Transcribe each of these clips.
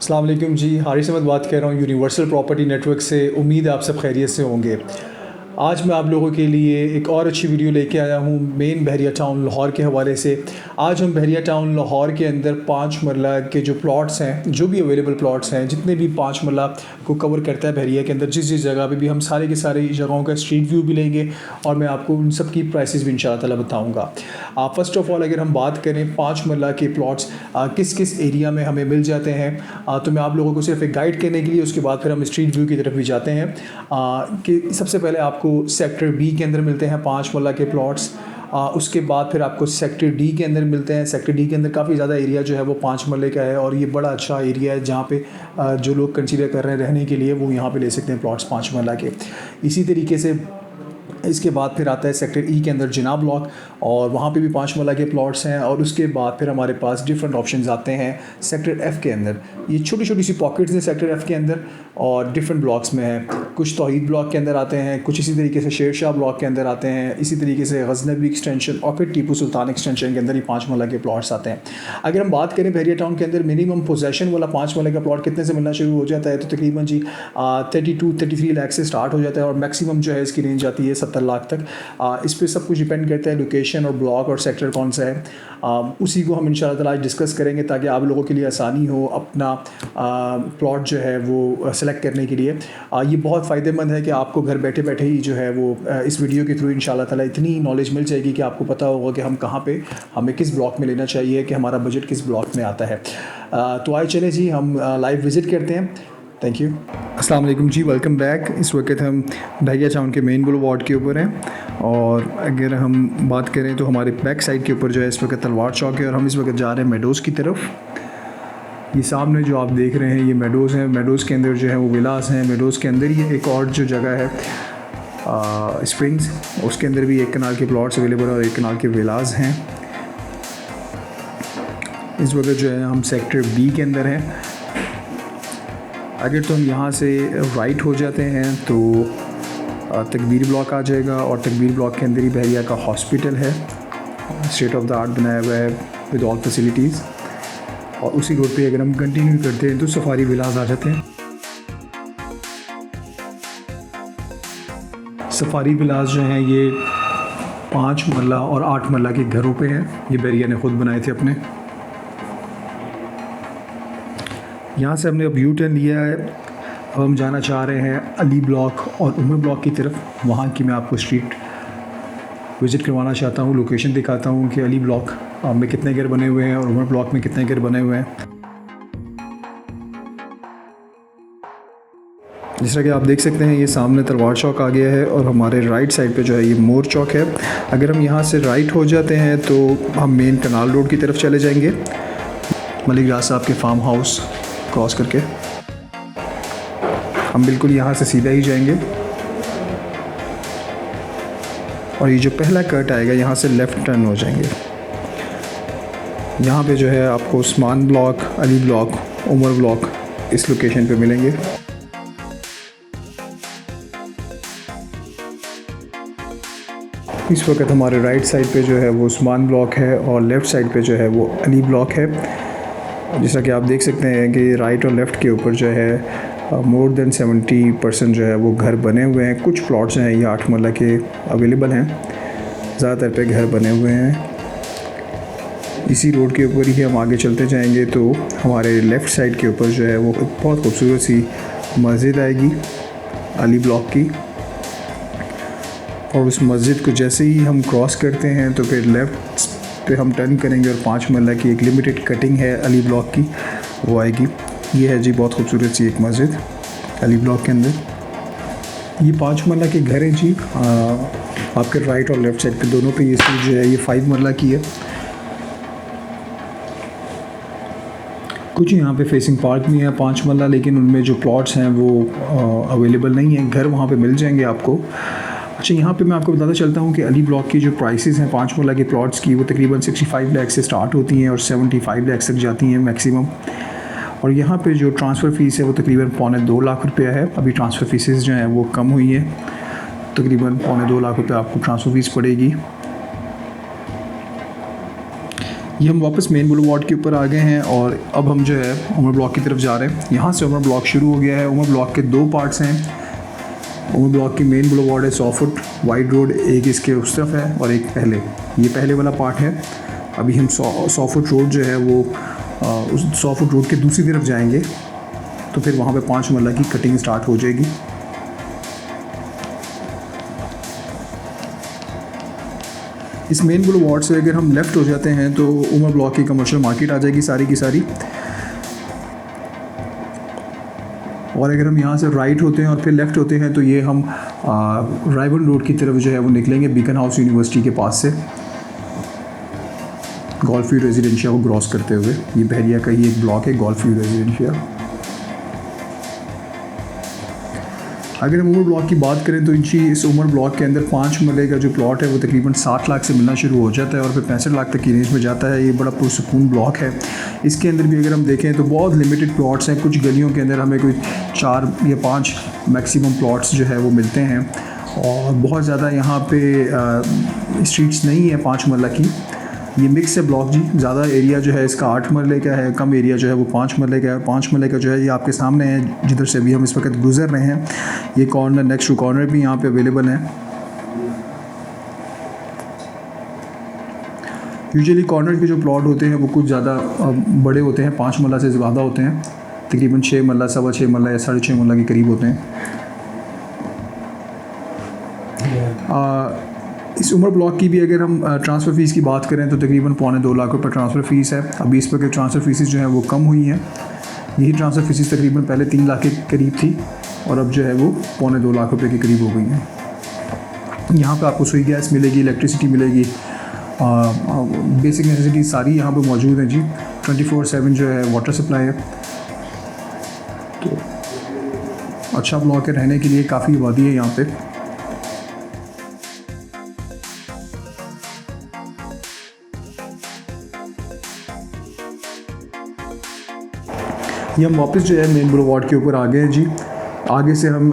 अस्सलाम वालेकुम जी, हारिस अहमद बात कर रहा हूँ यूनिवर्सल प्रॉपर्टी नेटवर्क से। उम्मीद है आप सब खैरियत से होंगे। आज मैं आप लोगों के लिए एक और अच्छी वीडियो लेके आया हूँ मेन बहरिया टाउन लाहौर के हवाले से। आज हम बहरिया टाउन लाहौर के अंदर 5 मरला के जो प्लॉट्स हैं, जो भी अवेलेबल प्लॉट्स हैं, जितने भी 5 मरला को कवर करता है बहरिया के अंदर, जिस जिस जगह पे भी हम सारे के सारे जगहों का स्ट्रीट व्यू भी लेंगे और मैं आपको उन सब की प्राइसेस भी इंशाल्लाह ताला बताऊँगा। फ़र्स्ट ऑफ़ ऑल अगर हम बात करें 5 मरला के प्लॉट्स किस किस एरिया में हमें मिल जाते हैं, तो मैं आप लोगों को सिर्फ एक गाइड करने के लिए, उसके बाद फिर हम स्ट्रीट व्यू की तरफ भी जाते हैं। कि सबसे पहले आपको सेक्टर बी के अंदर मिलते हैं 5 मरला के प्लॉट्स। उसके बाद फिर आपको सेक्टर डी के अंदर मिलते हैं। सेक्टर डी के अंदर काफ़ी ज़्यादा एरिया जो है वो 5 मरले का है और ये बड़ा अच्छा एरिया है जहाँ पे जो लोग कंसीडर कर रहे हैं रहने के लिए, वो यहाँ पे ले सकते हैं प्लॉट्स 5 मरला के। इसी तरीके से इसके बाद फिर आता है सेक्टर ई के अंदर जिना ब्लॉक, और वहाँ पे भी 5 मरला के प्लॉट्स हैं। और उसके बाद फिर हमारे पास डिफरेंट ऑप्शंस आते हैं सेक्टर एफ़ के अंदर। ये छोटी छोटी सी पॉकेट्स हैं सेक्टर एफ़ के अंदर और डिफरेंट ब्लॉक्स में हैं। कुछ तौहीद ब्लॉक के अंदर आते हैं, कुछ इसी तरीके से शेर शाह ब्लॉक के अंदर आते हैं, इसी तरीके से गजनबी एक्सटेंशन और फिर टीपू सुल्तान एक्सटेंशन के अंदर ही 5 मरला के प्लॉट्स आते हैं। अगर हम बात करें बहरिया टाउन के अंदर मिनिमम पोजेसन वाला 5 मरला का प्लॉट कितने से मिलना शुरू हो जाता है, तो तकरीबन जी 32-33 लाख से स्टार्ट हो जाता है और मैक्सिमम जो है इसकी रेंज आती है 70 लाख तक। इस पे सब कुछ डिपेंड करता है लोकेशन और ब्लॉक और सेक्टर कौन सा है। उसी को हम इंशाल्लाह ताला आज डिस्कस करेंगे ताकि आप लोगों के लिए आसानी हो अपना प्लॉट जो है वो सेलेक्ट करने के लिए। ये बहुत फ़ायदेमंद है कि आपको घर बैठे बैठे ही जो है वो इस वीडियो के थ्रू इंशाल्लाह ताला इतनी नॉलेज मिल जाएगी कि आपको पता होगा कि हम कहाँ पे हमें किस ब्लॉक में लेना चाहिए, कि हमारा बजट किस ब्लॉक में आता है। तो आइए चले जी हम लाइव विज़िट करते हैं। Thank you. अस्सलाम वालेकुम जी, वेलकम बैक। इस वक्त हम बहरिया टाउन के मेन बुलवार्ड के ऊपर हैं और अगर हम बात करें तो हमारे बैक साइड के ऊपर जो है इस वक्त तलवार चौक है और हम इस वक्त जा रहे हैं मेडोज़ की तरफ। ये सामने जो आप देख रहे हैं ये मेडोज़ हैं। मेडोज़ के अंदर जो है वो विलास हैं। मेडोज़ के अंदर ही एक और जो जगह है स्प्रिंग्स, उसके अंदर भी एक कनाल के प्लॉट्स अवेलेबल और एक कनाल के विलास हैं। इस वक्त जो है हम सेक्टर बी के अंदर हैं। अगर तो हम यहाँ से राइट हो जाते हैं तो तकबीर ब्लॉक आ जाएगा और तकबीर ब्लॉक के अंदर ही बहरिया का हॉस्पिटल है, स्टेट ऑफ द आर्ट बनाया हुआ है विद ऑल फैसिलिटीज़। और उसी रोड पे अगर हम कंटिन्यू करते हैं तो सफारी विलास आ जाते हैं। सफारी विलास जो हैं ये 5 मरला और 8 मरला के घरों पे हैं। ये बहरिया ने ख़ुद बनाए थे अपने। यहाँ से हमने अब यू टर्न लिया है। अब हम जाना चाह रहे हैं अली ब्लॉक और उमर ब्लॉक की तरफ। वहाँ की मैं आपको स्ट्रीट विज़िट करवाना चाहता हूँ, लोकेशन दिखाता हूँ कि अली ब्लॉक में कितने घर बने हुए हैं और उमर ब्लॉक में कितने घर बने हुए हैं। जिस तरह कि आप देख सकते हैं ये सामने तलवार चौक आ गया है और हमारे राइट साइड पे जो है ये मोर चौक है। अगर हम यहाँ से राइट हो जाते हैं तो हम मेन कनाल रोड की तरफ चले जाएंगे, मलिक राज साहब के फार्म हाउस क्रॉस करके हम बिल्कुल यहाँ से सीधा ही जाएंगे और ये जो पहला कट आएगा यहाँ से लेफ़्ट टर्न हो जाएंगे। यहाँ पे जो है आपको Usman block, Ali block, Umar block इस लोकेशन पे मिलेंगे। इस वक्त हमारे राइट साइड पे जो है वो उस्मान ब्लॉक है और लेफ़्ट साइड पे जो है वो अली ब्लॉक है। जैसा कि आप देख सकते हैं कि राइट और लेफ़्ट के ऊपर जो है मोर देन 70% जो है वो घर बने हुए हैं। कुछ प्लॉट्स हैं ये 8 मरला के अवेलेबल हैं, ज़्यादातर पे घर बने हुए हैं। इसी रोड के ऊपर ही हम आगे चलते जाएंगे तो हमारे लेफ़्ट साइड के ऊपर जो है वो एक बहुत खूबसूरत सी मस्जिद आएगी अली ब्लॉक की। और उस मस्जिद को जैसे ही हम क्रॉस करते हैं तो फिर लेफ़्ट पे हम टर्न करेंगे और 5 मरला की एक लिमिटेड कटिंग है अली ब्लॉक की, वो आएगी। ये है जी बहुत खूबसूरत सी एक मस्जिद अली ब्लॉक के अंदर। ये 5 मरला के घर हैं जी। आपके राइट और लेफ़्ट साइड पे दोनों पे ये स्ट्रीट जो है ये 5 मरला की है। कुछ यहाँ पे फेसिंग पार्क भी है 5 मरला, लेकिन उनमें जो प्लॉट्स हैं वो अवेलेबल नहीं हैं। घर वहाँ पे मिल जाएंगे आपको। अच्छा, यहाँ पे मैं आपको बताता चलता हूँ कि अली ब्लॉक की जो प्राइसेस हैं 5 मरला के प्लॉट्स की, वो तकरीबन 65 लाख से स्टार्ट होती हैं और 75 लाख तक जाती हैं मैक्सिमम। और यहाँ पे जो ट्रांसफ़र फ़ीस है वो तकरीबन 2.25 लाख रुपया है। अभी ट्रांसफ़र फ़ीसेस जो हैं वो कम हुई हैं, तकरीबन 2.25 लाख रुपये आपको ट्रांसफ़र फ़ीस पड़ेगी। ये हम वापस मेन बुलेवार्ड के ऊपर आ गए हैं और अब हम जो है उमर ब्लॉक की तरफ जा रहे हैं। यहाँ से उमर ब्लॉक शुरू हो गया है। उमर ब्लॉक के 2 पार्ट्स हैं। उमर ब्लॉक की मेन बुलेवार्ड है 100 फुट वाइड रोड, एक इसके उस तरफ है और एक पहले, ये पहले वाला पार्ट है। अभी हम 100 फुट रोड जो है वो उस 100 फुट रोड के दूसरी तरफ जाएंगे तो फिर वहाँ पे 5 मरला की कटिंग स्टार्ट हो जाएगी। इस मेन बुलेवार्ड से अगर हम लेफ़्ट हो जाते हैं तो उमर ब्लॉक की कमर्शियल मार्केट आ जाएगी सारी की सारी। और अगर हम यहाँ से राइट होते हैं और फिर लेफ़्ट होते हैं तो ये हम राइवल रोड की तरफ जो है वो निकलेंगे बीकन हाउस यूनिवर्सिटी के पास से, गोल्फ व्यू रेजिडेंशिया को क्रॉस करते हुए। ये बहरिया का ही एक ब्लॉक है, गोल्फ व्यू रेजिडेंशिया। अगर हम उमर ब्लॉक की बात करें तो इस उमर ब्लॉक के अंदर 5 मरले का जो प्लॉट है वो तकरीबन 60 लाख से मिलना शुरू हो जाता है और फिर 65 लाख तक की रेंज में जाता है। ये बड़ा पुरसकून ब्लॉक है। इसके अंदर भी अगर हम देखें तो बहुत लिमिटेड प्लॉट्स हैं। कुछ गलियों के अंदर हमें कोई 4 या 5 मैक्सिमम प्लॉट्स जो है वो मिलते हैं और बहुत ज़्यादा यहाँ पे स्ट्रीट्स नहीं है 5 मरला की। ये मिक्स है ब्लॉक जी। ज़्यादा एरिया जो है इसका 8 मरले का है, कम एरिया जो है वो 5 मरले का है। 5 मरले का जो है ये आपके सामने है जिधर से भी हम इस वक्त गुजर रहे हैं। ये कॉर्नर नेक्स्ट टू कॉर्नर भी यहाँ पे अवेलेबल है। यूजुअली कॉर्नर के जो प्लॉट होते हैं वो कुछ ज़्यादा बड़े होते हैं, 5 मरला से ज़्यादा होते हैं, तकरीबन 6 मरला, 6.25 मरला या 6.5 मरला के करीब होते हैं। इस उमर ब्लॉक की भी अगर हम ट्रांसफ़र फ़ीस की बात करें तो तकरीबन 2.25 लाख रुपये ट्रांसफ़र फ़ीस है। अभी इस वक्त ट्रांसफ़र फ़ीसेस जो हैं वो कम हुई हैं। यही ट्रांसफ़र फ़ीसेस तकरीबन पहले 3 लाख के करीब थी और अब जो है वो 2.25 लाख रुपये के करीब हो गई हैं। यहाँ पे आपको सुई गैस मिलेगी, इलेक्ट्रिसिटी मिलेगी, बेसिक नेसेसिटी सारी यहाँ पे मौजूद हैं जी। 24/7 जो है वाटर सप्लाई है। तो अच्छा ब्लॉक है, रहने के लिए काफ़ी आबादी है यहाँ पे। ये हम वापस जो है मेन बुलेवार्ड के ऊपर आ गए हैं जी। आगे से हम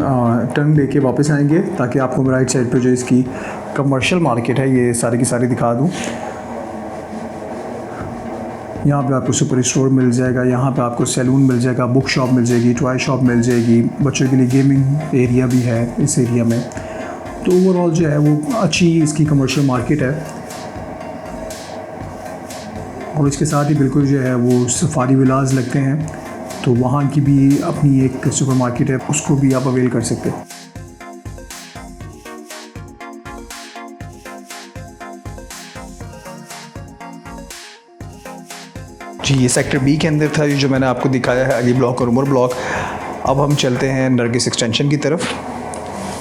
टर्न लेके वापस आएंगे ताकि आपको राइट साइड पे जो इसकी कमर्शियल मार्केट है ये सारी की सारी दिखा दूँ। यहाँ पे आपको सुपर स्टोर मिल जाएगा, यहाँ पे आपको सैलून मिल जाएगा, बुक शॉप मिल जाएगी, टॉय शॉप मिल जाएगी, बच्चों के लिए गेमिंग एरिया भी है इस एरिया में। तो ओवरऑल जो है वो अच्छी इसकी कमर्शियल मार्केट है। और इसके साथ ही बिल्कुल जो है वो सफारी विलाज लगते हैं, तो वहाँ की भी अपनी एक सुपरमार्केट है, उसको भी आप अवेल कर सकते हैं। जी ये सेक्टर बी के अंदर था जो मैंने आपको दिखाया है, अली ब्लॉक और उमर ब्लॉक। अब हम चलते हैं नरगिस एक्सटेंशन की तरफ।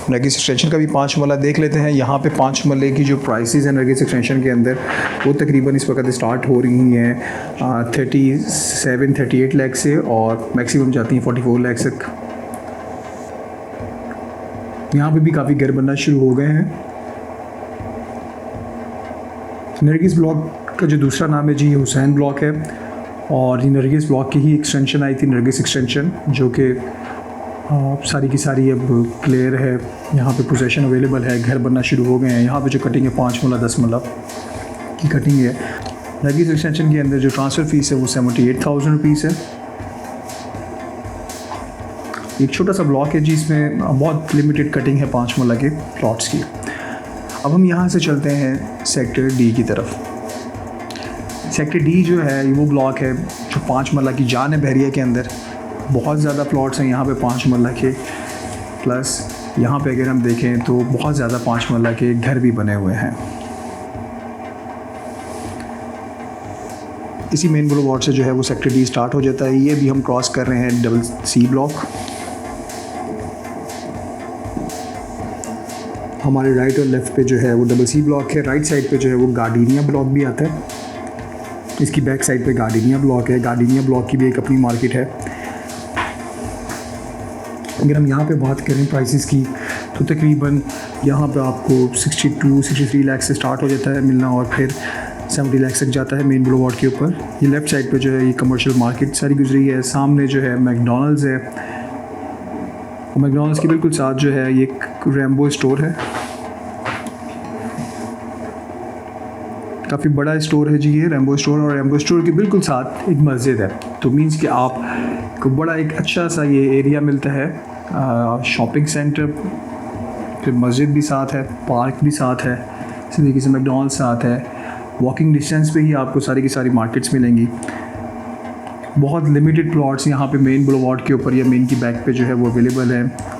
नरगिस एक्सटेंशन का भी 5 मरला देख लेते हैं। यहाँ पे 5 मरले की जो प्राइसेस हैं नरगिस एक्सटेंशन के अंदर वो तकरीबन इस वक्त स्टार्ट हो रही हैं 37-38 लाख से और मैक्सिमम जाती हैं 44 लाख तक। यहाँ पे भी काफ़ी घर बनना शुरू हो गए हैं। नरगिस ब्लॉक का जो दूसरा नाम है जी हुसैन ब्लॉक है और ये नरगिस ब्लॉक की ही एक्सटेंशन आई थी, नरगिस एक्सटेंशन, जो कि सारी की सारी अब क्लियर है। यहाँ पे पोजीशन अवेलेबल है, घर बनना शुरू हो गए हैं। यहाँ पे जो कटिंग है 5 मरला 10 मरला की कटिंग है। नरगिस एक्सटेंशन के अंदर जो ट्रांसफ़र फ़ीस है वो 78,000 रुपीज़ है। एक छोटा सा ब्लॉक है जिसमें बहुत लिमिटेड कटिंग है 5 मरला के प्लॉट्स की। अब हम यहाँ से चलते हैं सेक्टर डी की तरफ। सेक्टर डी जो है ये वो ब्लॉक है जो 5 मरला की जान है बहरिया के अंदर। बहुत ज़्यादा प्लॉट्स हैं यहाँ पे 5 मरला के, प्लस यहाँ पे अगर हम देखें तो बहुत ज़्यादा 5 मरला के घर भी बने हुए हैं। इसी मेन बुलेवार्ड से जो है वो सेक्टर डी स्टार्ट हो जाता है। ये भी हम क्रॉस कर रहे हैं डबल सी ब्लॉक। हमारे राइट और लेफ़्ट पे जो है वो डबल सी ब्लॉक है। राइट साइड पे जो है वो गार्डिनिया ब्लॉक भी आता है। इसकी बैक साइड पे गार्डिनिया ब्लॉक है। गार्डिनिया ब्लॉक की भी एक अपनी मार्केट है। अगर हम यहाँ पे बात करें प्राइसेस की तो तकरीबन यहाँ पे आपको 62-63 लाख से स्टार्ट हो जाता है मिलना और फिर 70 लाख तक जाता है मेन बुलेवार्ड के ऊपर। ये लेफ़्ट साइड पे जो है ये कमर्शियल मार्केट सारी गुजरी है। सामने जो है मैकडॉनल्ड्स है और मैकडॉनल्ड्स के बिल्कुल साथ जो है ये एक रैम्बो स्टोर है। काफ़ी बड़ा स्टोर है जी ये रेम्बो स्टोर, और रेम्बो स्टोर के बिल्कुल साथ एक मस्जिद है। तो मीन्स कि आप को बड़ा एक अच्छा सा ये एरिया मिलता है, शॉपिंग सेंटर, फिर मस्जिद भी साथ है, पार्क भी साथ है, इसी तरीके से मैकडॉनल्ड्स साथ है। वॉकिंग डिस्टेंस पे ही आपको सारी की सारी मार्केट्स मिलेंगी। बहुत लिमिटेड प्लॉट्स यहाँ पे मेन बुलेवार्ड के ऊपर या मेन की बैक पे जो है वो अवेलेबल है।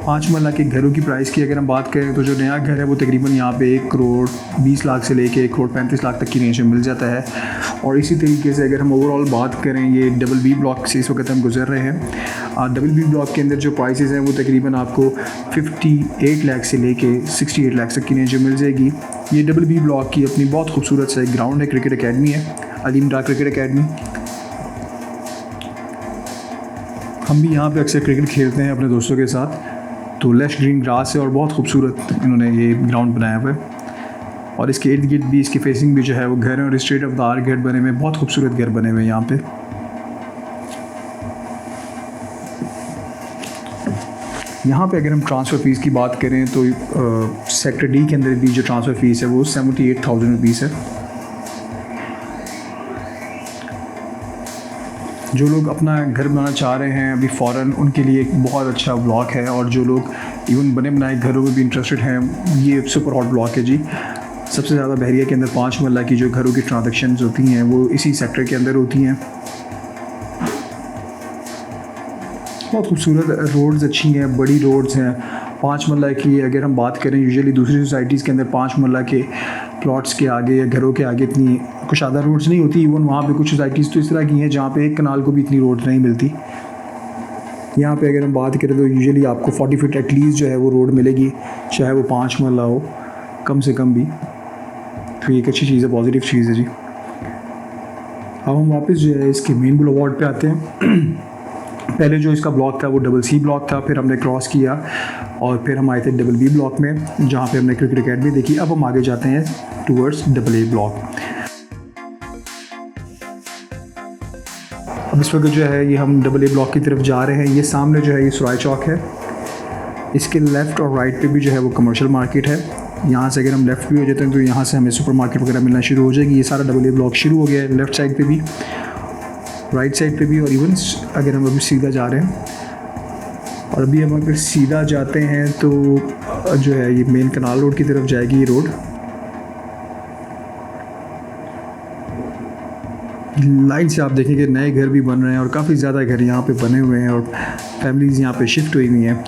5 मरला के घरों की प्राइस की अगर हम बात करें तो जो नया घर है वो तकरीबन यहाँ पे 1 करोड़ 20 लाख से लेके 1 करोड़ 35 लाख तक की रेंज में मिल जाता है। और इसी तरीके से अगर हम ओवरऑल बात करें, ये डबल बी ब्लॉक से इस वक्त हम गुजर रहे हैं। डबल बी ब्लॉक के अंदर जो प्राइसेस हैं वो तकरीबन आपको 58 लाख से लेके 68 लाख तक की रेंज में मिल जाएगी। ये डबल बी ब्लॉक की अपनी बहुत खूबसूरत सा एक ग्राउंड है, क्रिकेट अकेडमी है, अलीम डार क्रिकेट अकेडमी। हम भी यहाँ पे अक्सर क्रिकेट खेलते हैं अपने दोस्तों के साथ। तो लश ग्रीन ग्रास है और बहुत खूबसूरत इन्होंने ये ग्राउंड बनाया हुआ है। और इसके इर्द गिर्द भी, इसकी फेसिंग भी जो है वो घर है, और स्ट्रेट ऑफ द आर्ट घर बने हुए, बहुत खूबसूरत घर बने हुए हैं यहाँ पे। यहाँ पे अगर हम ट्रांसफ़र फ़ीस की बात करें तो सेक्टर डी के अंदर भी जो ट्रांसफ़र फ़ीस है वो 78,000 रुपीज़ है। जो लोग अपना घर बनाना चाह रहे हैं अभी फ़ौरन, उनके लिए एक बहुत अच्छा ब्लॉक है। और जो लोग इवन बने बनाए घरों में भी इंटरेस्टेड हैं, ये सुपर हॉट ब्लॉक है जी। सबसे ज़्यादा बहरिया के अंदर 5 मरला की जो घरों की ट्रांजैक्शंस होती हैं वो इसी सेक्टर के अंदर होती हैं। बहुत खूबसूरत रोड्स अच्छी हैं, बड़ी रोड्स हैं। 5 मरला की अगर हम बात करें, यूजुअली दूसरी सोसाइटीज़ के अंदर 5 मरला के प्लॉट्स के आगे या घरों के आगे इतनी कुशादा रोड्स नहीं होती। इवन वहाँ पे कुछ सोसाइटीज़ तो इस तरह की हैं जहाँ पे एक कनाल को भी इतनी रोड नहीं मिलती। यहाँ पे अगर हम बात करें तो यूजुअली आपको 40 फीट एटलीस्ट जो है वो रोड मिलेगी, चाहे वो 5 मरला हो कम से कम भी। तो ये एक अच्छी चीज़ है, पॉजिटिव चीज़ है जी। अब हम वापस जो है इसके मेन बुलेवार्ड पे आते हैं। पहले जो इसका ब्लॉक था वो डबल सी ब्लॉक था, फिर हमने क्रॉस किया और फिर हम आए थे डबल बी ब्लॉक में, जहाँ पे हमने क्रिकेट अकेडमी देखी। अब हम आगे जाते हैं टूवर्ड्स डबल ए ब्लॉक। अब इस वक्त जो है ये हम डबल ए ब्लॉक की तरफ जा रहे हैं। ये सामने जो है ये सुराय चौक है, इसके लेफ़्ट और राइट पे भी जो है वो कमर्शियल मार्केट है। यहाँ से अगर हम लेफ़्ट भी हो जाते हैं तो यहाँ से हमें सुपर मार्केट वगैरह मिलना शुरू हो जाएगी। ये सारा डबल ए ब्लॉक शुरू हो गया है, लेफ़्ट साइड पे भी, राइट साइड पे भी, और इवन अगर हम अभी सीधा जा रहे हैं और अभी हम अगर सीधा जाते हैं तो जो है ये मेन कनाल रोड की तरफ जाएगी ये रोड। लाइन से आप देखेंगे नए घर भी बन रहे हैं और काफ़ी ज़्यादा घर यहाँ पे बने हुए हैं और फैमिलीज़ यहाँ पे शिफ्ट हुई हुई हैं।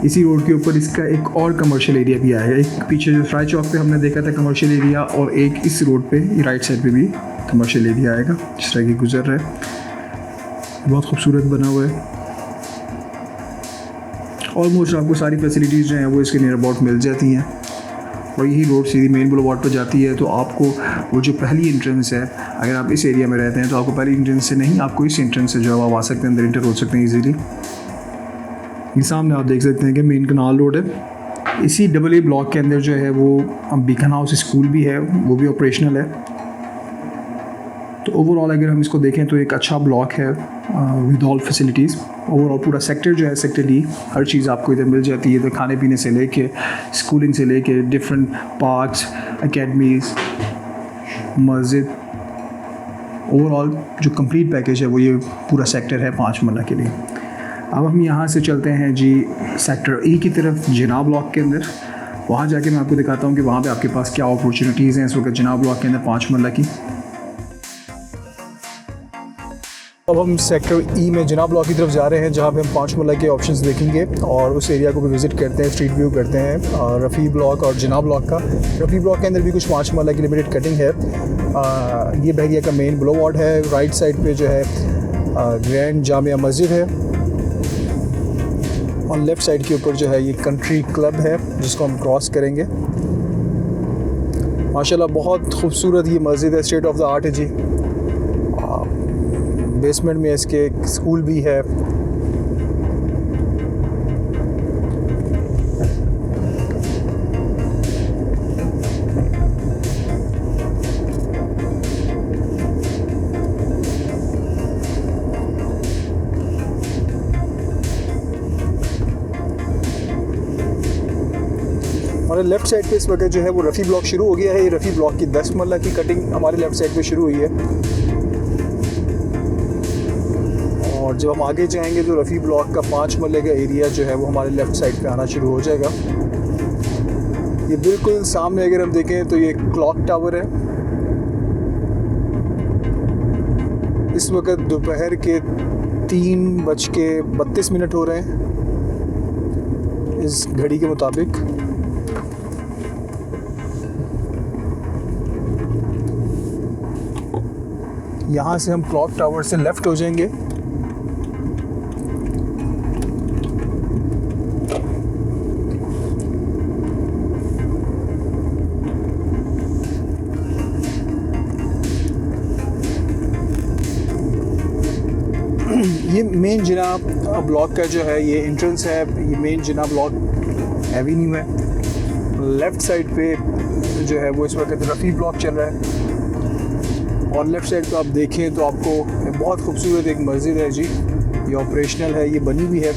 इसी रोड के ऊपर इसका एक और कमर्शियल एरिया भी आएगा। एक पीछे जो फ्राई चौक पे हमने देखा था कमर्शियल एरिया, और एक इस रोड पे राइट साइड पे भी कमर्शियल एरिया आएगा जिस तरह की गुजर रहा है। बहुत खूबसूरत बना हुआ है। ऑलमोस्ट आपको सारी फैसिलिटीज़ जो हैं वो इसके नियर अबाउट मिल जाती हैं। और यही रोड सीधी मेन बुलेवार्ड पर जाती है। तो आपको वो जो पहली एंट्रेंस है, अगर आप इस एरिया में रहते हैं तो आपको पहली एंट्रेंस से नहीं, आपको इस एंट्रेंस से जो है आप आ सकते हैं, अंदर इंटर हो सकते हैं ईजीली। ये सामने आप देख सकते हैं कि मेन कनाल रोड है। इसी डबल ए ब्लॉक के अंदर जो है वो बीकन हाउस स्कूल भी है, वो भी ऑपरेशनल है। तो ओवरऑल अगर हम इसको देखें तो एक अच्छा ब्लॉक है विद ऑल फैसिलिटीज़। ओवरऑल पूरा सेक्टर जो है, सेक्टर डी, हर चीज़ आपको इधर मिल जाती है। इधर खाने पीने से लेके स्कूलिंग से लेके डिफरेंट पार्क्स, एकेडमीज़, मस्जिद, ओवरऑल जो कंप्लीट पैकेज है वो ये पूरा सेक्टर है 5 मरला के लिए। अब हम यहाँ से चलते हैं जी सेक्टर ई की तरफ, जिना ब्लॉक के अंदर। वहाँ जाके मैं आपको दिखाता हूँ कि वहाँ पे आपके पास क्या अपॉर्चुनिटीज़ हैं इस वक्त जिना ब्लॉक के अंदर 5 मरला की। अब हम सेक्टर ई में जिना ब्लॉक की तरफ जा रहे हैं, जहाँ पे हम 5 मरला के ऑप्शंस देखेंगे और उस एरिया को भी विज़िट करते हैं, स्ट्रीट व्यू करते हैं और रफ़ी ब्लॉक और जिना ब्लॉक का। रफ़ी ब्लॉक के अंदर भी कुछ 5 मरला की लिमिटेड कटिंग है। ये बहरिया का मेन बुलेवार्ड है। राइट साइड पे जो है ग्रैंड जामिया मस्जिद है और लेफ़्ट साइड के ऊपर जो है ये कंट्री क्लब है जिसको हम क्रॉस करेंगे। माशाल्लाह बहुत खूबसूरत ये मस्जिद है, स्टेट ऑफ द आर्ट है जी। बेसमेंट में इसके एक स्कूल भी है। हमारे लेफ़्ट साइड पे इस वक्त जो है वो रफ़ी ब्लॉक शुरू हो गया है। ये रफ़ी ब्लॉक की 10 मरला की कटिंग हमारे लेफ़्ट साइड पे शुरू हुई है, और जब हम आगे जाएंगे तो रफ़ी ब्लॉक का 5 मरले का एरिया जो है वो हमारे लेफ़्ट साइड पे आना शुरू हो जाएगा। ये बिल्कुल सामने अगर हम देखें तो ये क्लॉक टावर है। इस वक्त दोपहर के 3:32 हो रहे हैं इस घड़ी के मुताबिक। यहाँ से हम क्लॉक टावर से लेफ़्ट हो जाएंगे। ये मेन जिना ब्लॉक का जो है ये एंट्रेंस है। ये मेन जिना ब्लॉक एवेन्यू है। लेफ़्ट साइड पे जो है वो इस वक्त रफ़ी ब्लॉक चल रहा है, और लेफ़्ट साइड पे आप देखें तो आपको बहुत खूबसूरत एक मस्जिद है जी, ये ऑपरेशनल है, ये बनी हुई है।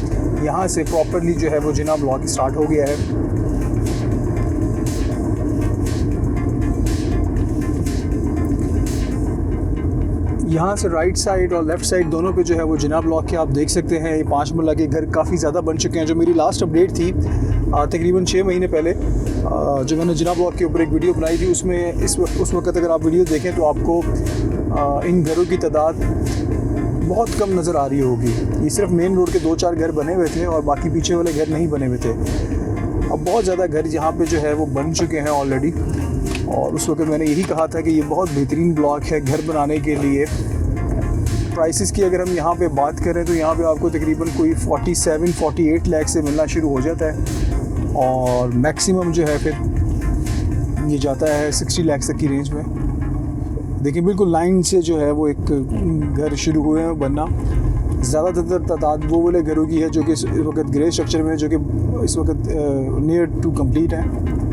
यहाँ से प्रॉपरली जो है वो जिना ब्लॉक स्टार्ट हो गया है। यहाँ से राइट साइड और लेफ़्ट साइड दोनों पे जो है वो जिना ब्लॉक के आप देख सकते हैं। ये 5 मरला के घर काफ़ी ज़्यादा बन चुके हैं। जो मेरी लास्ट अपडेट थी तकरीबन 6 महीने पहले, जो मैंने जिना ब्लॉक के ऊपर एक वीडियो बनाई थी, उसमें उस वक्त अगर आप वीडियो देखें तो आपको इन घरों की तादाद बहुत कम नज़र आ रही होगी। ये सिर्फ मेन रोड के 2-4 घर बने हुए थे और बाकी पीछे वाले घर नहीं बने हुए थे। अब बहुत ज़्यादा घर यहाँ पे जो है वो बन चुके हैं ऑलरेडी, और उस वक्त मैंने यही कहा था कि ये बहुत बेहतरीन ब्लॉक है घर बनाने के लिए। प्राइसेस की अगर हम यहाँ पे बात करें तो यहाँ पे आपको तकरीबन कोई 47-48 लाख से मिलना शुरू हो जाता है, और मैक्सिमम जो है फिर ये जाता है 60 लाख तक की रेंज में। देखिए बिल्कुल लाइन से जो है वो एक घर शुरू हुए हैं बनना। ज़्यादातर तादाद वो वाले घरों की है जो कि इस वक्त ग्रे स्ट्रक्चर में, जो कि इस वक्त नियर टू कंप्लीट हैं।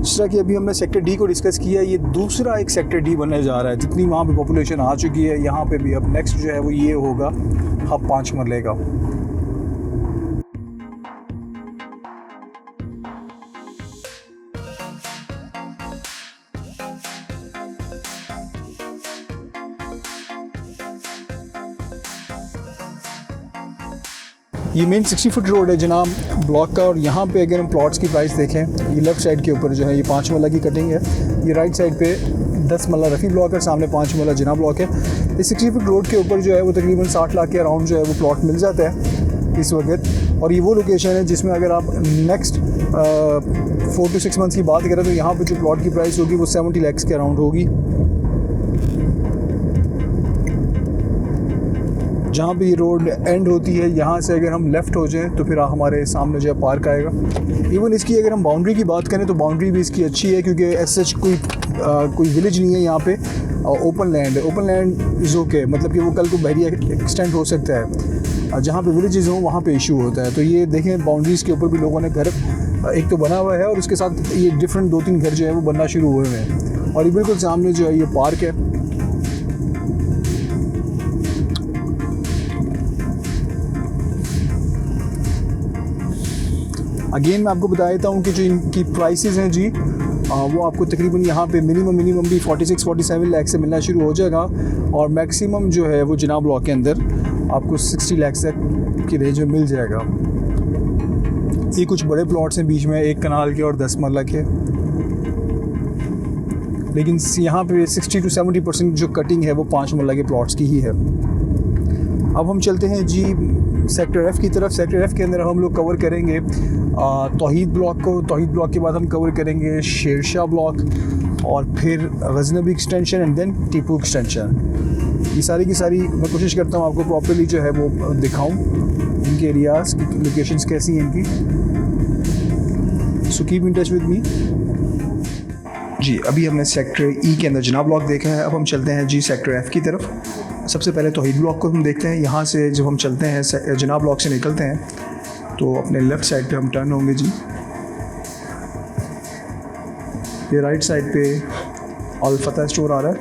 जिस तरह कि अभी हमने सेक्टर डी को डिस्कस किया, ये दूसरा एक सेक्टर डी बनने जा रहा है। जितनी वहाँ पे पॉपुलेशन आ चुकी है, यहाँ पे भी अब नेक्स्ट जो है वो ये होगा हब 5 मरले का। ये मेन 60 फुट रोड है जनाब ब्लॉक का, और यहाँ पे अगर हम प्लॉट्स की प्राइस देखें, ये लेफ़्ट साइड के ऊपर जो है ये 5 मरला की कटिंग है। ये राइट साइड पे 10 मरला रफ़ी ब्लॉक है, सामने 5 मरला जिना ब्लॉक है। इस 60 फुट रोड के ऊपर जो है वो तकरीबन 60 लाख के अराउंड जो है वो प्लॉट मिल जाता है इस वक्त। और ये वो लोकेशन है जिसमें अगर आप नेक्स्ट 4 to 6 मंथ्स की बात करें तो यहाँ पर जो प्लॉट की प्राइस होगी वो 70 लाख के अराउंड होगी। जहाँ पे ये रोड एंड होती है, यहाँ से अगर हम लेफ़्ट हो जाएं तो फिर हमारे सामने जो है पार्क आएगा। इवन इसकी अगर हम बाउंड्री की बात करें तो बाउंड्री भी इसकी अच्छी है, क्योंकि ऐसा कोई विलेज नहीं है यहाँ पे, ओपन लैंड है। ओपन लैंड इज़ ओके, मतलब कि वो कल को बहरिया एक्सटेंड हो सकता है। जहाँ पे विलेजेस हों वहाँ पे इशू होता है। तो ये देखें बाउंड्रीज़ के ऊपर भी लोगों ने घर एक तो बना हुआ है, और उसके साथ ये डिफरेंट 2-3 घर जो है वो बनना शुरू हुए हैं। और ये बिल्कुल सामने जो है ये पार्क है। अगेन मैं आपको बता देता हूँ कि जो इनकी प्राइसेस हैं जी, वो आपको तकरीबन यहाँ पे मिनिमम भी 46-47 लाख से मिलना शुरू हो जाएगा, और मैक्सिमम जो है वो जिना ब्लॉक के अंदर आपको 60 लाख तक की रेंज में मिल जाएगा। ये कुछ बड़े प्लॉट्स हैं बीच में, 1 कनाल के और 10 मरला के, लेकिन यहाँ पे 60 to 70% जो कटिंग है वो 5 मरला के प्लॉट्स की ही है। अब हम चलते हैं जी सेक्टर एफ़ की तरफ। सेक्टर एफ़ के अंदर हम लोग कवर करेंगे तौहीद ब्लॉक को। तौहीद ब्लॉक के बाद हम कवर करेंगे शेरशाह ब्लॉक, और फिर Ghaznavi extension, and then Tipu extension. ये सारी की सारी मैं कोशिश करता हूँ आपको प्रॉपर्ली जो है वो दिखाऊँ, इनके एरियाज़ की लोकेशंस कैसी हैं इनकी। So keep in touch with me. जी अभी हमने सेक्टर ई के अंदर जिना ब्लॉक देखा है, अब हम चलते हैं जी सेक्टर एफ़ की तरफ। सबसे पहले तौहीद ब्लॉक को हम देखते हैं। यहाँ से जब हम चलते हैं जिना ब्लॉक से निकलते हैं तो अपने लेफ़्ट साइड पे हम टर्न होंगे जी। ये राइट साइड पे अल फतह स्टोर आ रहा है।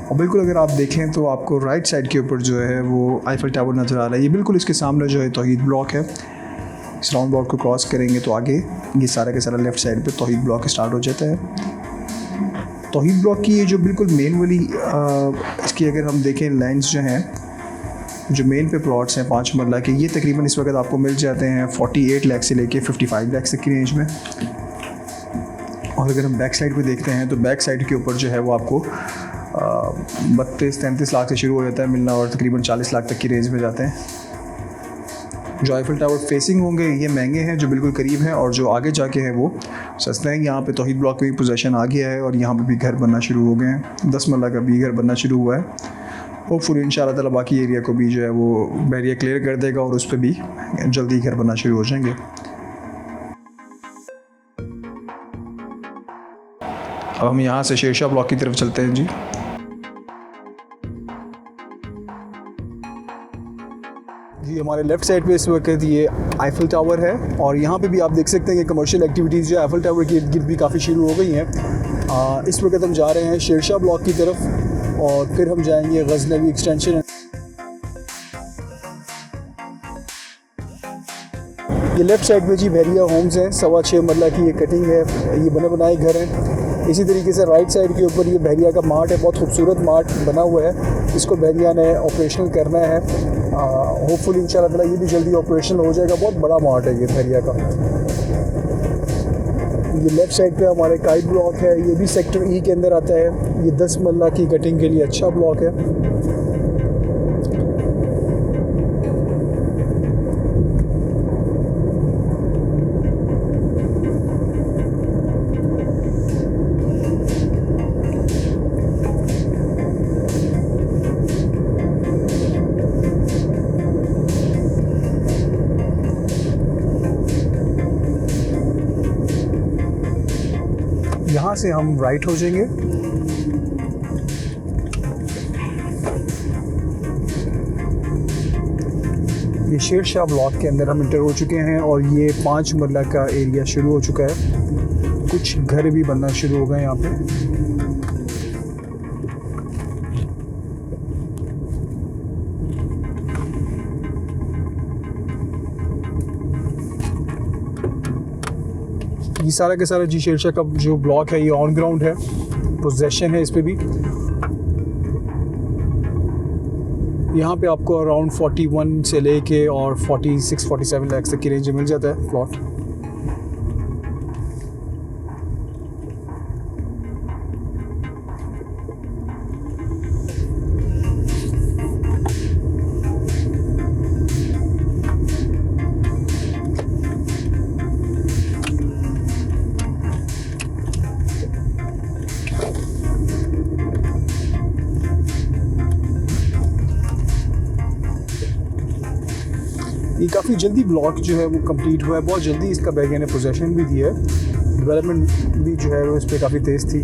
और बिल्कुल अगर आप देखें तो आपको राइट साइड के ऊपर जो है वो आईफल टावर नज़र आ रहा है। ये बिल्कुल इसके सामने जो है तौहीद ब्लॉक है। इस राउंड ब्लॉक को क्रॉस करेंगे तो आगे ये सारा के सारा लेफ़्ट साइड पे तौहीद ब्लॉक स्टार्ट हो जाता है। तौहीद ब्लॉक की ये जो बिल्कुल मेन वाली इसकी अगर हम देखें लाइन्स जो हैं, जो मेन पे प्लॉट्स हैं 5 मरला के, ये तकरीबन इस वक्त आपको मिल जाते हैं 48 लाख से लेके 55 लाख तक की रेंज में। और अगर हम बैक साइड पे देखते हैं तो बैक साइड के ऊपर जो है वो आपको 32-33 लाख से शुरू हो जाता है मिलना और तकरीबन 40 लाख तक की रेंज में जाते हैं। जो आईफल टावर फेसिंग होंगे ये महंगे हैं, जो बिल्कुल करीब हैं, और जो आगे जाके हैं वो सस्ते हैं। यहाँ पे तौहीद ब्लॉक में भी पोजेसन आ गया है और यहाँ पे भी घर बनना शुरू हो गए हैं। 10 मरला का भी घर बनना शुरू हुआ है। होपफुली इंशाल्लाह ताला बाकी एरिया को भी जो है वो बैरियर क्लियर कर देगा और उस पर भी जल्दी घर बनना शुरू हो जाएंगे। अब हम यहाँ से शेरशाह ब्लॉक की तरफ चलते हैं जी। हमारे लेफ़्ट साइड पे इस वक्त ये आईफल टावर है और यहाँ पे भी आप देख सकते हैं कि कमर्शियल एक्टिविटीज़ जो आईफल टावर के इर्द गिर्द भी काफ़ी शुरू हो गई हैं। इस वक्त हम जा रहे हैं शेरशाह ब्लॉक की तरफ और फिर हम जाएंगे गजनवी एक्सटेंशन। ये लेफ़्ट साइड में जी बहरिया होम्स हैं, 6.25 मरला की ये कटिंग है, ये बने बनाए घर हैं। इसी तरीके से राइट साइड के ऊपर ये बहरिया का मार्ट है, बहुत खूबसूरत मार्ट बना हुआ है, इसको बहरिया ने ऑपरेशनल करना है। होपफुली इंशाल्लाह ताला ये भी जल्दी ऑपरेशनल हो जाएगा। बहुत बड़ा मार्ट है ये बहरिया का। ये लेफ़्ट साइड पे हमारे काइट ब्लॉक है, ये भी सेक्टर ई के अंदर आता है। ये 10 मरला की कटिंग के लिए अच्छा ब्लॉक है। यहाँ से हम राइट हो जाएंगे। ये शेरशाह ब्लॉक के अंदर हम इंटर हो चुके हैं और ये 5 मरला का एरिया शुरू हो चुका है। कुछ घर भी बनना शुरू हो गए यहाँ पे। ये सारा के सारा जी शेरशाह का जो ब्लॉक है ये ऑन ग्राउंड है, पोजेशन है इस पे भी। यहाँ पे आपको अराउंड 41 से लेके और 46-47 लाख तक की रेंज में मिल जाता है प्लॉट। ये काफ़ी जल्दी ब्लॉक जो है वो कंप्लीट हुआ है, बहुत जल्दी इसका बहरिया ने पोजेसन भी दिया है। डेवलपमेंट भी जो है वो इस पर काफ़ी तेज़ थी।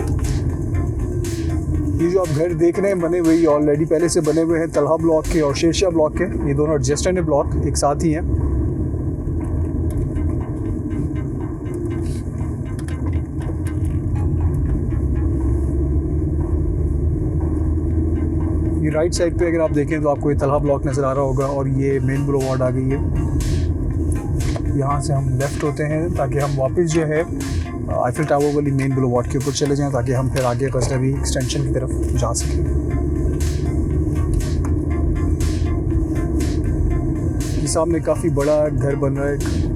ये जो आप घर देख रहे हैं बने हुए ये ऑलरेडी पहले से बने हुए हैं तलहा ब्लॉक के और शेरशाह ब्लॉक के। ये दोनों एडजस्टेंट ब्लॉक एक साथ ही हैं। ये राइट साइड पे अगर आप देखें तो आपको ये तलहा ब्लॉक नज़र आ रहा होगा और ये मेन बुलेवार्ड आ गई है। यहाँ से हम लेफ़्ट होते हैं ताकि हम वापस जो है आईफल टावर वाली मेन बुलेवार्ड के ऊपर चले जाएं ताकि हम फिर आगे गजनवी एक्सटेंशन की तरफ जा सकें। ये सामने काफ़ी बड़ा घर बन रहा है।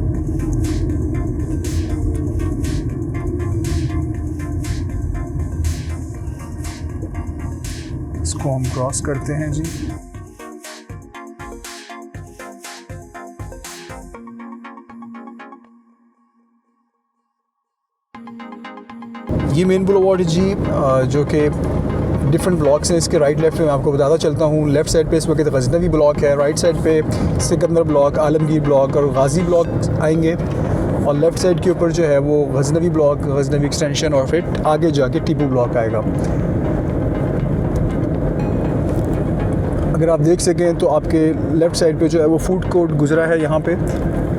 इसको हम क्रॉस करते हैं जी। ये मेन बुलेवार्ड जी जो कि डिफरेंट ब्लॉक्स हैं। इसके राइट लेफ्ट में मैं आपको बताता चलता हूँ। लेफ़्ट साइड पे इस वक्त गजनवी ब्लॉक है, राइट साइड पे सिकंदर ब्लॉक, आलमगीर ब्लॉक और गाजी ब्लॉक आएंगे और लेफ़्ट साइड के ऊपर जो है वो गजनवी ब्लॉक, गजनवी एक्सटेंशन और फिर आगे जाके टीपू ब्लॉक आएगा। अगर आप देख सकें तो आपके लेफ़्ट साइड पे जो है वो फूड कोर्ट गुजरा है यहाँ पे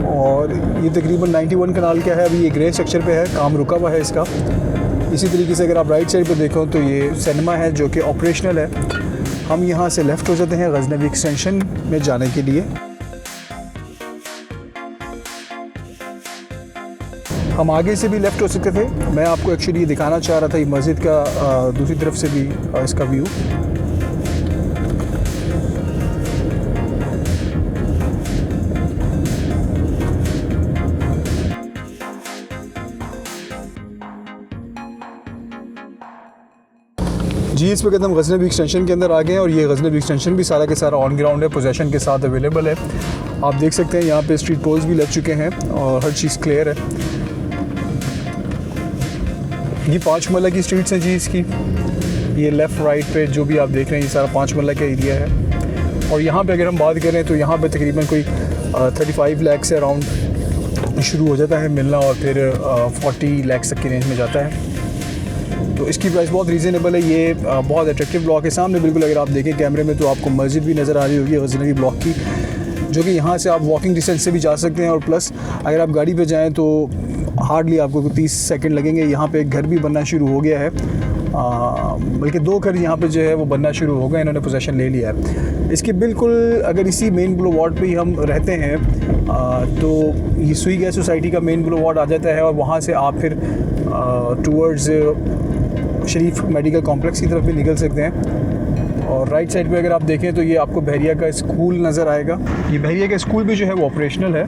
और ये तकरीबन 91 कनाल का है। अभी ये ग्रे स्ट्रक्चर पे है, काम रुका हुआ है इसका। इसी तरीके से अगर आप राइट साइड पे देखो तो ये सिनेमा है जो कि ऑपरेशनल है। हम यहाँ से लेफ़्ट हो जाते हैं गज़नवी एक्सटेंशन में जाने के लिए। हम आगे से भी लेफ़्ट हो सकते थे। मैं आपको एक्चुअली दिखाना चाह रहा था ये मस्जिद का दूसरी तरफ से भी इसका व्यू। जी इस वक्त हम गज़नवी एक्सटेंशन के अंदर आ गए हैं और ये गज़नवी एक्सटेंशन भी सारा के सारा ऑन ग्राउंड है, पोजेसन के साथ अवेलेबल है। आप देख सकते हैं यहाँ पे स्ट्रीट पोल्स भी लग चुके हैं और हर चीज़ क्लियर है। ये 5 मरला की स्ट्रीट्स हैं जी इसकी। ये लेफ़्ट राइट पे जो भी आप देख रहे हैं ये सारा 5 मरला का एरिया है। और यहाँ पे अगर हम बात करें तो यहाँ पे तकरीबन कोई 35 लाख से अराउंड शुरू हो जाता है मिलना और फिर 40 लाख तक की रेंज में जाता है। तो इसकी प्राइस बहुत रीज़नेबल है। ये बहुत अट्रैक्टिव ब्लॉक है। सामने बिल्कुल अगर आप देखें कैमरे में तो आपको मस्जिद भी नज़र आ रही होगी गज़नवी ब्लॉक की, जो कि यहाँ से आप वॉकिंग डिस्टेंस से भी जा सकते हैं। और प्लस अगर आप गाड़ी पे जाएं तो हार्डली आपको 30 सेकंड लगेंगे। यहाँ पे एक घर भी बनना शुरू हो गया है, बल्कि 2 घर यहाँ पे जो है वो बनना शुरू हो गए, इन्होंने पोजेसन ले लिया है इसकी। बिल्कुल अगर इसी मेन बुलेवार्ड पे ही हम रहते हैं तो ये सुई गैस सोसाइटी का मेन बुलेवार्ड आ जाता है और वहाँ से आप फिर टूवर्ड्स शरीफ मेडिकल कॉम्प्लेक्स की तरफ भी निकल सकते हैं। और राइट साइड पे अगर आप देखें तो ये आपको बहरिया का स्कूल नज़र आएगा। ये बहरिया का स्कूल भी जो है वो ऑपरेशनल है।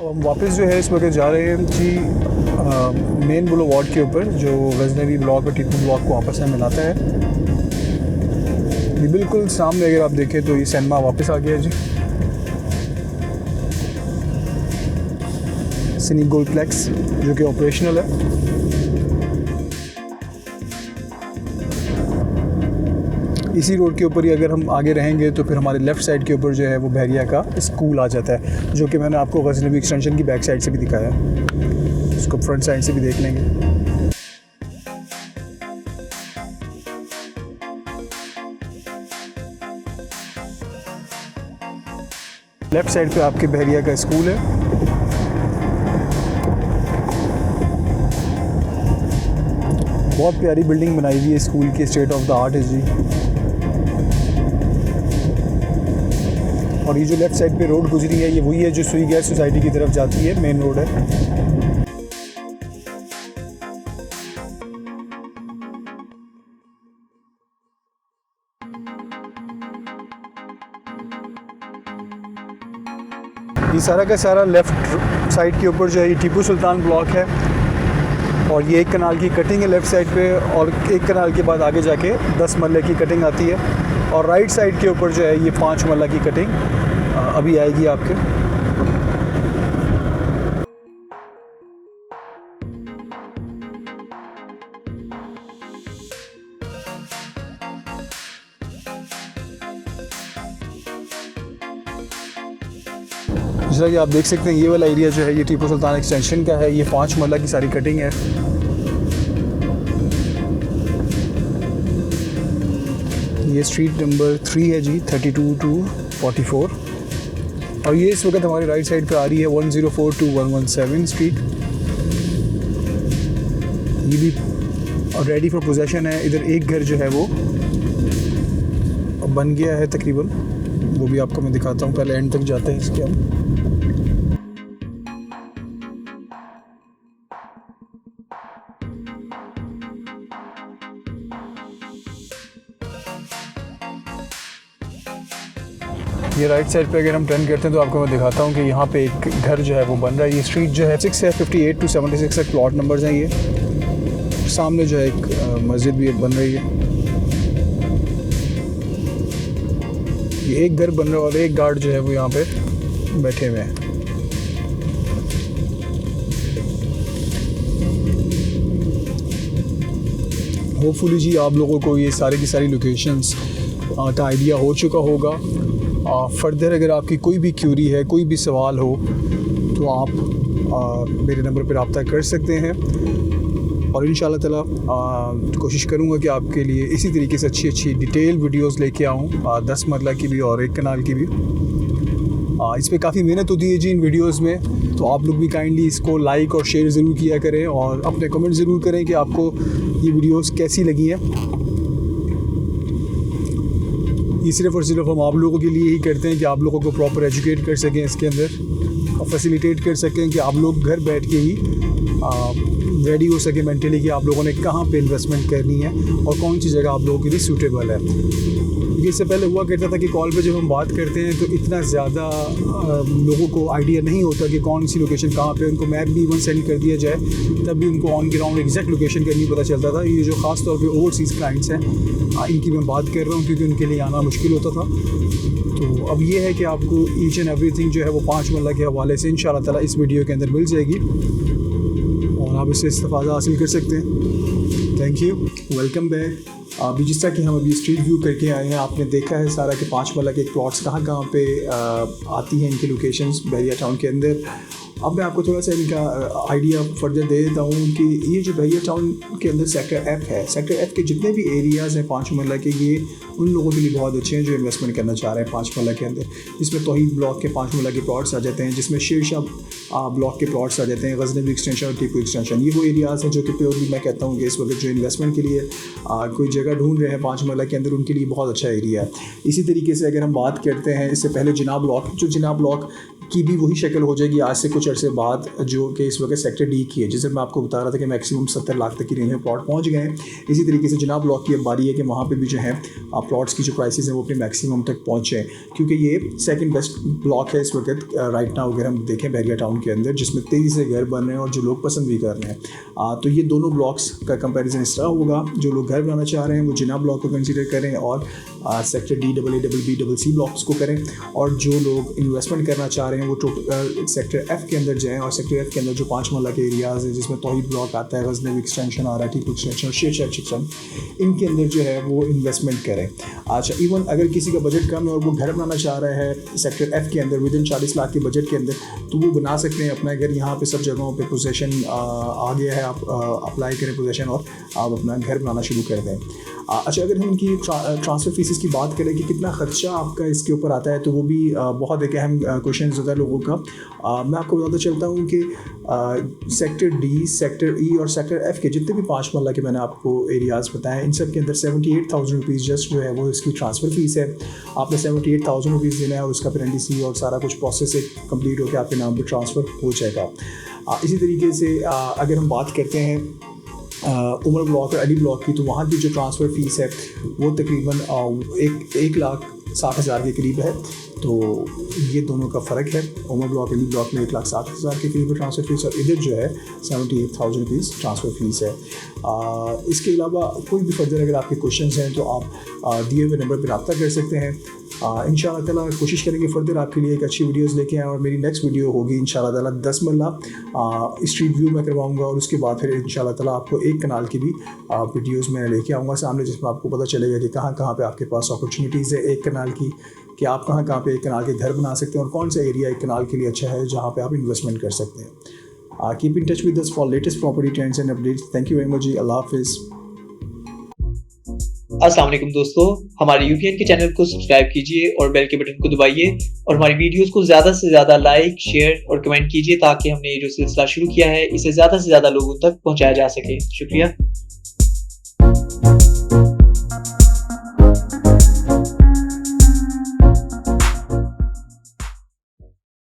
हम वापस जो है इस वक्त जा रहे हैं जी मेन बुलेवार्ड के ऊपर, जो गज़नवी ब्लॉक और टीपू ब्लॉक को आपस में मिलाता है। ये बिल्कुल सामने अगर आप देखें तो ये सिनेमा वापस आ गया जी, सिनी गोल्डप्लेक्स, जो कि ऑपरेशनल है। इसी रोड के ऊपर ही अगर हम आगे रहेंगे तो फिर हमारे लेफ़्ट साइड के ऊपर जो है वो बहरिया का स्कूल आ जाता है, जो कि मैंने आपको गज़नवी एक्सटेंशन की बैक साइड से भी दिखाया है। इसको फ्रंट साइड से भी देख लेंगे। लेफ़्ट साइड पे आपके बहरिया का स्कूल है। बहुत प्यारी बिल्डिंग बनाई हुई है स्कूल की, स्टेट ऑफ द आर्ट है जी। और ये जो लेफ़्ट साइड पे रोड गुजरी है ये वही है जो सुई गैस सोसाइटी की तरफ जाती है, मेन रोड है। ये सारा का सारा लेफ़्ट साइड के ऊपर जो है ये टीपू सुल्तान ब्लॉक है और ये एक कनाल की कटिंग है लेफ़्ट साइड पे, और एक कनाल के बाद आगे जाके 10 मरले की कटिंग आती है। और राइट साइड के ऊपर जो है ये 5 मरला की कटिंग अभी आएगी आपके। जैसा कि आप देख सकते हैं ये वाला एरिया जो है ये टीपू सुल्तान एक्सटेंशन का है। ये 5 मरला की सारी कटिंग है। ये स्ट्रीट नंबर 3 है जी, 32 to 44। और ये इस वक्त हमारी राइट साइड पे आ रही है 104 to 117 स्ट्रीट। ये भी रेडी फॉर पोजेसन है। इधर एक घर जो है वो बन गया है तकरीबन, वो भी आपको मैं दिखाता हूँ। पहले एंड तक जाते हैं इसके हम। ये राइट साइड पे अगर हम टर्न करते हैं तो आपको मैं दिखाता हूँ कि यहाँ पे एक घर जो है वो बन रहा है। ये स्ट्रीट जो है 6 है, 58 to 76 तक प्लॉट नंबर्स हैं। ये सामने जो है एक मस्जिद भी बन रही है। ये एक घर बन रहा है और एक गार्ड जो है वो यहाँ पे बैठे हुए हैं। होपफुली जी आप लोगों को ये सारी की सारी लोकेशंस का आइडिया हो चुका होगा। फर्दर अगर आपकी कोई भी क्यूरी है, कोई भी सवाल हो तो आप मेरे नंबर पर रब्ता कर सकते हैं। और इंशाल्लाह ताला कोशिश करूँगा कि आपके लिए इसी तरीके से अच्छी अच्छी डिटेल वीडियोज़ लेके आऊँ, 10 मरला की भी और 1 कनाल की भी। इस पर काफ़ी मेहनत होती है जी इन वीडियोज़ में, तो आप लोग भी काइंडली इसको लाइक और शेयर ज़रूर किया करें और अपने कमेंट ज़रूर करें कि आपको ये वीडियोज़ कैसी लगी हैं। ये सिर्फ़ और सिर्फ हम आप लोगों के लिए ही करते हैं कि आप लोगों को प्रॉपर एजुकेट कर सकें इसके अंदर और फैसिलिटेट कर सकें कि आप लोग घर बैठ के ही रेडी हो सके मेंटली कि आप लोगों ने कहाँ पे इन्वेस्टमेंट करनी है और कौन सी जगह आप लोगों के लिए सूटेबल है। क्योंकि इससे पहले हुआ करता था कि कॉल पे जब हम बात करते हैं तो इतना ज़्यादा लोगों को आइडिया नहीं होता कि कौन सी लोकेशन कहाँ पे, उनको मैप भी इवन सेंड कर दिया जाए तब भी उनको ऑन ग्राउंड एग्जैक्ट लोकेशन का नहीं पता चलता था। ये जो ख़ास तौर पे ओवरसीज़ क्लाइंट्स हैं इनकी मैं बात कर रहा हूँ क्योंकि उनके लिए आना मुश्किल होता था। तो अब ये है कि आपको ईच एंड एवरीथिंग जो है वो 5 मरला के हवाले से इंशाल्लाह ताला इस वीडियो के अंदर मिल जाएगी और आप इससे इस्तेफ़ादा हासिल कर सकते हैं। Thank you, welcome back. अभी जिस तरह कि हम अभी स्ट्रीट व्यू करके आए हैं, आपने देखा है सारा कि 5 मरला के प्लॉट्स कहाँ पे आती हैं इनकी लोकेशंस बहरिया टाउन के अंदर। अब मैं आपको थोड़ा सा इनका आइडिया फर्दर दे देता हूँ कि ये जो बहरिया टाउन के अंदर सेक्टर एफ़ है, सेक्टर एफ़ के जितने भी एरियाज़ हैं 5 मरला के, ये उन लोगों के लिए बहुत अच्छे हैं जो इन्वेस्टमेंट करना चाह रहे हैं 5 मरला के अंदर। जिसमें तौहीद ब्लॉक के 5 मरला के प्लॉट्स आ जाते हैं, जिसमें शेरशाह ब्लॉक के प्लॉट्स आ जाते हैं, गजनवी एक्सटेंशन और टीपू एक्सटेंशन। ये वो एरियाज़ हैं जो कि प्योरली मैं कहता हूँ कि इस वक्त जो इन्वेस्टमेंट के लिए कोई जगह ढूंढ रहे हैं 5 मरला के अंदर, उनके लिए बहुत अच्छा एरिया है। इसी तरीके से अगर हम बात करते हैं इससे पहले जिनाब ब्लॉक, जो जिनाब ब्लॉक की भी वही शक्ल हो जाएगी आज से कुछ अर्से बाद, जो कि इस वक्त सेक्टर डी की है, जिसे मैं आपको बता रहा था कि मैक्सिमम 70 लाख तक की रेंज में प्लॉट पहुंच गए हैं। इसी तरीके से जिनाब ब्लॉक की अब बारी है कि वहाँ पे भी जो है प्लॉट्स की जो प्राइसेस हैं वो अपने मैक्सिमम तक पहुँचे, क्योंकि ये सेकंड बेस्ट ब्लॉक है इस वक्त राइट नाउ अगर हम देखें बहरिया टाउन के अंदर, जिसमें तेज़ी से घर बन रहे हैं और जो लोग पसंद भी कर रहे हैं। तो ये दोनों ब्लॉक्स का कंपेरिजन इस तरह होगा, जो लोग घर बनाना चाह रहे हैं वो जिनाब ब्लॉक को कंसिडर करें और सेक्टर डी BBC ब्लॉक्स को करें, और जो लोग इन्वेस्टमेंट करना चाह रहे हैं वो टोटल सेक्टर एफ़ के अंदर जाएँ और सेक्टर एफ़ के अंदर जो 5 मरला के एरियाज़ हैं जिसमें तौहीद ब्लॉक आता है, गजनवी एक्सटेंशन आ रहा है, टीपू एक्सटेंशन और शेरशाह एक्सटेंशन, इनके अंदर जो है वो इन्वेस्टमेंट करें। अच्छा, इवन अगर किसी का बजट कम है और वो घर बनाना चाह रहा है सेक्टर एफ़ के अंदर विदिन 40 लाख के बजट के अंदर, तो वो बना सकते हैं अपना घर। यहाँ पे सब जगहों पे पोजेसन आ गया है, आप अप्लाई करें पोजेसन और आप अपना घर बनाना शुरू कर दें। अच्छा, अगर हम इनकी ट्रांसफ़र फीसिस की बात करें कि कितना ख़र्चा आपका इसके ऊपर आता है, तो वो भी बहुत एक अहम क्वेश्चन होता है लोगों का। मैं आपको बताता चलता हूँ कि सेक्टर डी, सेक्टर ई और सेक्टर एफ़ के जितने भी 5 मरला के मैंने आपको एरियाज़ बताए, इन सब के अंदर 78,000 रुपीज़ जस्ट जो है वो इसकी ट्रांसफ़र फ़ीस है। आपने 78,000 रुपीज़ देना है और उसका फिर NDC और सारा कुछ प्रोसेस एक कंप्लीट होकर आपके नाम पर ट्रांसफ़र हो जाएगा। इसी तरीके से अगर हम बात करते हैं उमर ब्लॉक और अली ब्लॉक की, तो वहाँ की जो ट्रांसफ़र फ़ीस है वो तकरीबन 1,60,000 के करीब है। तो ये दोनों का फ़र्क है, उमर ब्लॉक अली ब्लॉक में 1,60,000 के करीब ट्रांसफ़र फ़ीस और इधर जो है 78,000 रुपीज़ ट्रांसफ़र फ़ीस है। इसके अलावा कोई भी फर्दर अगर आपके क्वेश्चंस हैं तो आप दिए हुए नंबर पर रब्ता कर सकते हैं। इंशाल्लाह ताला कोशिश करेंगे फर्दर आपके लिए एक अच्छी वीडियोस लेके आएँ, और मेरी नेक्स्ट वीडियो होगी इंशाल्लाह ताला 10 मरला स्ट्रीट व्यू में करवाऊँगा, और उसके बाद फिर इंशाल्लाह ताला आपको 1 कनाल की भी वीडियोस मैं लेके आऊँगा सामने, जिसमें आपको पता चलेगा कि कहाँ कहाँ पे आपके पास अपॉर्चुनिटीज़ है 1 कनाल की, कि आप कहाँ कहाँ पे 1 कनाल के घर बना सकते हैं और कौन सा एरिया 1 कनाल के लिए अच्छा है जहाँ पे आप इन्वेस्टमेंट कर सकते हैं। Keep in touch with us for latest property trends and updates. Thank you very much जी, अल्लाह हाफिज़। अस्सलाम वालेकुम दोस्तों, हमारे यूपीएन के चैनल को सब्सक्राइब कीजिए और बेल के बटन को दबाइए और हमारी वीडियोस को ज़्यादा से ज़्यादा लाइक, शेयर और कमेंट कीजिए ताकि हमने ये जो सिलसिला शुरू किया है इसे ज़्यादा से ज़्यादा लोगों तक पहुंचाया जा सके। शुक्रिया।